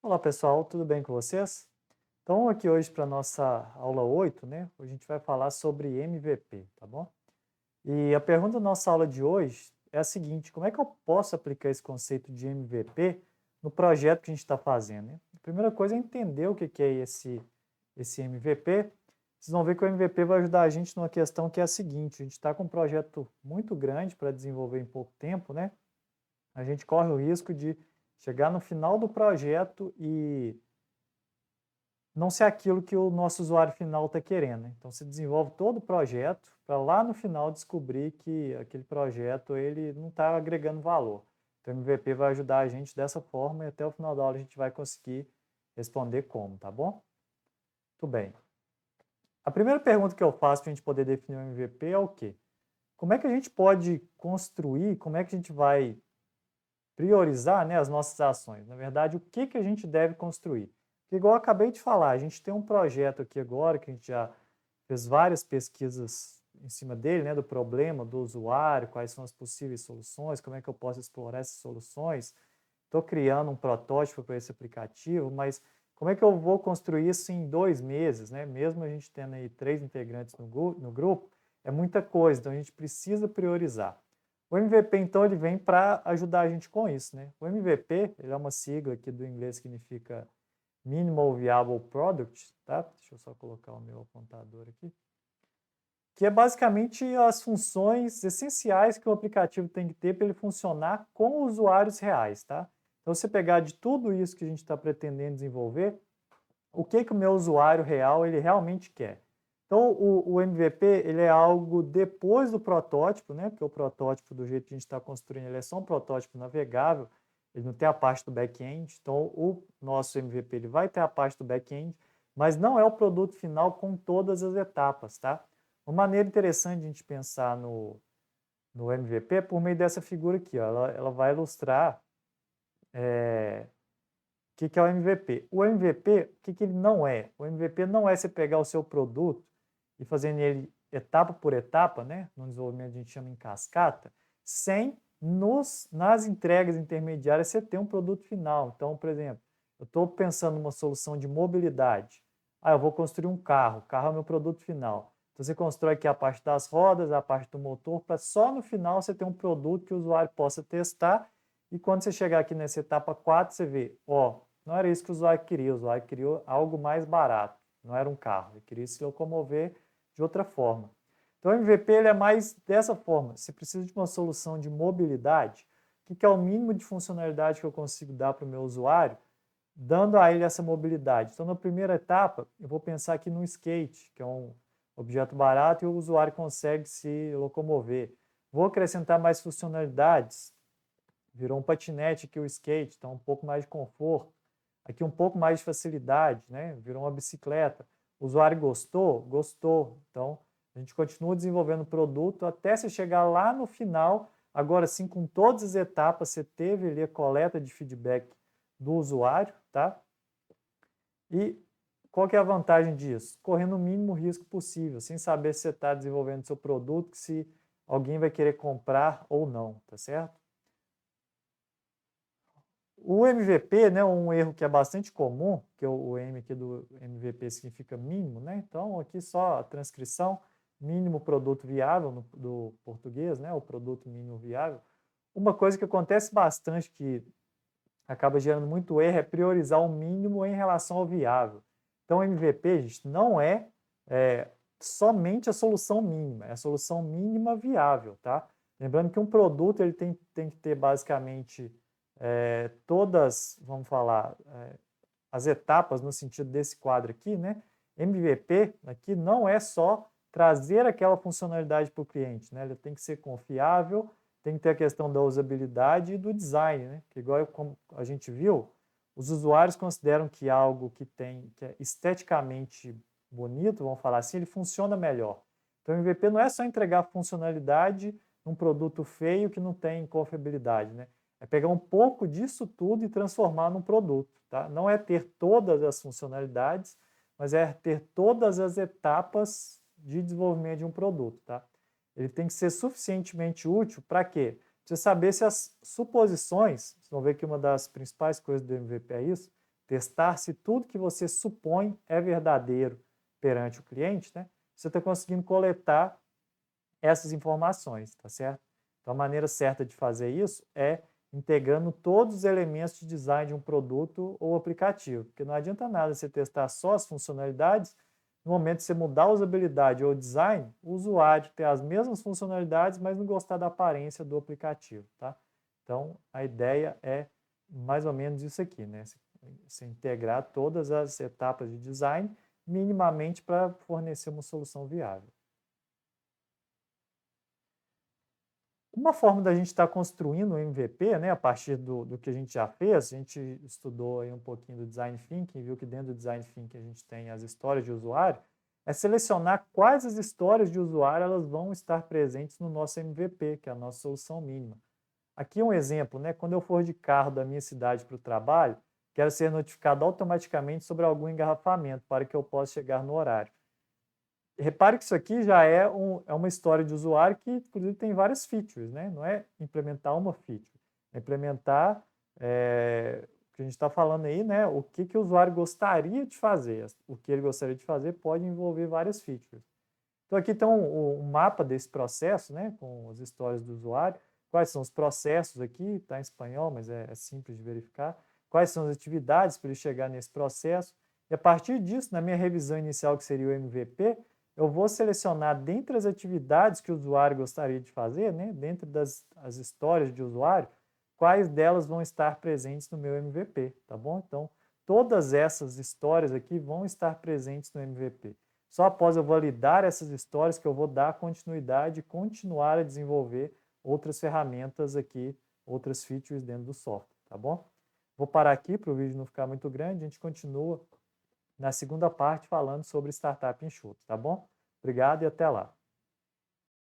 Olá pessoal, tudo bem com vocês? Então aqui hoje para a nossa aula 8, né? Hoje a gente vai falar sobre MVP, tá bom? E a pergunta da nossa aula de hoje é a seguinte: como é que eu posso aplicar esse conceito de MVP no projeto que a gente está fazendo, né? A primeira coisa é entender o que que é esse MVP. Vocês vão ver que o MVP vai ajudar a gente numa questão que é a seguinte: a gente está com um projeto muito grande para desenvolver em pouco tempo, né? A gente corre o risco de chegar no final do projeto e não ser aquilo que o nosso usuário final está querendo, né. Então você desenvolve todo o projeto para lá no final descobrir que aquele projeto ele não está agregando valor. Então o MVP vai ajudar a gente dessa forma e até o final da aula a gente vai conseguir responder como, tá bom? Tudo bem. A primeira pergunta que eu faço para a gente poder definir o MVP é o quê? Como é que a gente pode construir, como é que a gente vai priorizar, né, as nossas ações? Na verdade, o que que a gente deve construir? Porque, igual eu acabei de falar, a gente tem um projeto aqui agora que a gente já fez várias pesquisas em cima dele, né, do problema do usuário, quais são as possíveis soluções, como é que eu posso explorar essas soluções. Estou criando um protótipo para esse aplicativo, mas como é que eu vou construir isso em 2 meses, né? Mesmo a gente tendo aí 3 integrantes no grupo, é muita coisa, então a gente precisa priorizar. O MVP, então, ele vem para ajudar a gente com isso, né? O MVP, ele é uma sigla aqui do inglês, significa Minimal Viable Product, tá? Deixa eu só colocar o meu apontador aqui. Que é basicamente as funções essenciais que o aplicativo tem que ter para ele funcionar com usuários reais, tá? Então, você pegar de tudo isso que a gente está pretendendo desenvolver, o que que o meu usuário real ele realmente quer. Então, o MVP ele é algo depois do protótipo, né? Porque o protótipo, do jeito que a gente está construindo, ele é só um protótipo navegável, ele não tem a parte do back-end. Então, o nosso MVP ele vai ter a parte do back-end, mas não é o produto final com todas as etapas, tá? Uma maneira interessante de a gente pensar no MVP é por meio dessa figura aqui, ó. Ela vai ilustrar o que é o MVP? O MVP, o que ele não é? O MVP não é você pegar o seu produto e fazer nele etapa por etapa, né? No desenvolvimento a gente chama em cascata, sem nas entregas intermediárias você ter um produto final. Então, por exemplo, eu estou pensando numa solução de mobilidade. Ah, eu vou construir um carro, o carro é o meu produto final. Então você constrói aqui a parte das rodas, a parte do motor, para só no final você ter um produto que o usuário possa testar e quando você chegar aqui nessa etapa 4, você vê, ó, não era isso que o usuário queria algo mais barato, não era um carro, ele queria se locomover de outra forma. Então o MVP ele é mais dessa forma, você precisa de uma solução de mobilidade, o que é o mínimo de funcionalidade que eu consigo dar para o meu usuário, dando a ele essa mobilidade. Então na primeira etapa, eu vou pensar aqui no skate, que é um objeto barato e o usuário consegue se locomover. Vou acrescentar mais funcionalidades, virou um patinete aqui o skate, então um pouco mais de conforto. Aqui um pouco mais de facilidade, né? Virou uma bicicleta. O usuário gostou? Gostou. Então, a gente continua desenvolvendo o produto até você chegar lá no final. Agora sim, com todas as etapas, você teve ali a coleta de feedback do usuário, tá? E qual que é a vantagem disso? Correndo o mínimo risco possível, sem saber se você está desenvolvendo seu produto, se alguém vai querer comprar ou não, tá certo? O MVP, né, um erro que é bastante comum, que o M aqui do MVP significa mínimo, né? Então, aqui só a transcrição, mínimo produto viável do português, né, o produto mínimo viável. Uma coisa que acontece bastante, que acaba gerando muito erro, é priorizar o mínimo em relação ao viável. Então, o MVP, gente, não é somente a solução mínima, é a solução mínima viável, tá? Lembrando que um produto ele tem que ter basicamente todas, vamos falar, as etapas no sentido desse quadro aqui, né? MVP aqui não é só trazer aquela funcionalidade para o cliente, né? Ele tem que ser confiável, tem que ter a questão da usabilidade e do design, né? Que igual como a gente viu, os usuários consideram que algo que é esteticamente bonito, vamos falar assim, ele funciona melhor. Então, o MVP não é só entregar funcionalidade num produto feio que não tem confiabilidade, né? É pegar um pouco disso tudo e transformar num produto, tá? Não é ter todas as funcionalidades, mas é ter todas as etapas de desenvolvimento de um produto, tá? Ele tem que ser suficientemente útil para quê? Você saber se as suposições, vocês vão ver que uma das principais coisas do MVP é isso, testar se tudo que você supõe é verdadeiro perante o cliente, né? Você está conseguindo coletar essas informações, tá certo? Então, a maneira certa de fazer isso é integrando todos os elementos de design de um produto ou aplicativo, porque não adianta nada você testar só as funcionalidades, no momento que você mudar a usabilidade ou o design, o usuário ter as mesmas funcionalidades, mas não gostar da aparência do aplicativo, tá? Então, a ideia é mais ou menos isso aqui, né? Você integrar todas as etapas de design minimamente para fornecer uma solução viável. Uma forma da gente estar construindo o MVP, né, a partir do que a gente já fez, a gente estudou aí um pouquinho do Design Thinking, viu que dentro do Design Thinking a gente tem as histórias de usuário, é selecionar quais as histórias de usuário elas vão estar presentes no nosso MVP, que é a nossa solução mínima. Aqui um exemplo, né, quando eu for de carro da minha cidade para o trabalho, quero ser notificado automaticamente sobre algum engarrafamento para que eu possa chegar no horário. Repare que isso aqui já é uma história de usuário que, inclusive, tem várias features, né? Não é implementar uma feature, é implementar o que a gente está falando aí, né? O que o usuário gostaria de fazer. O que ele gostaria de fazer pode envolver várias features. Então, aqui tem um mapa desse processo, né? Com as histórias do usuário. Quais são os processos aqui? Está em espanhol, mas é simples de verificar. Quais são as atividades para ele chegar nesse processo? E a partir disso, na minha revisão inicial, que seria o MVP, eu vou selecionar dentre as atividades que o usuário gostaria de fazer, né, dentro das histórias de usuário, quais delas vão estar presentes no meu MVP, tá bom? Então, todas essas histórias aqui vão estar presentes no MVP. Só após eu validar essas histórias que eu vou dar continuidade e continuar a desenvolver outras ferramentas aqui, outras features dentro do software, tá bom? Vou parar aqui para o vídeo não ficar muito grande, a gente continua na segunda parte falando sobre startup enxuto, tá bom? Obrigado e até lá.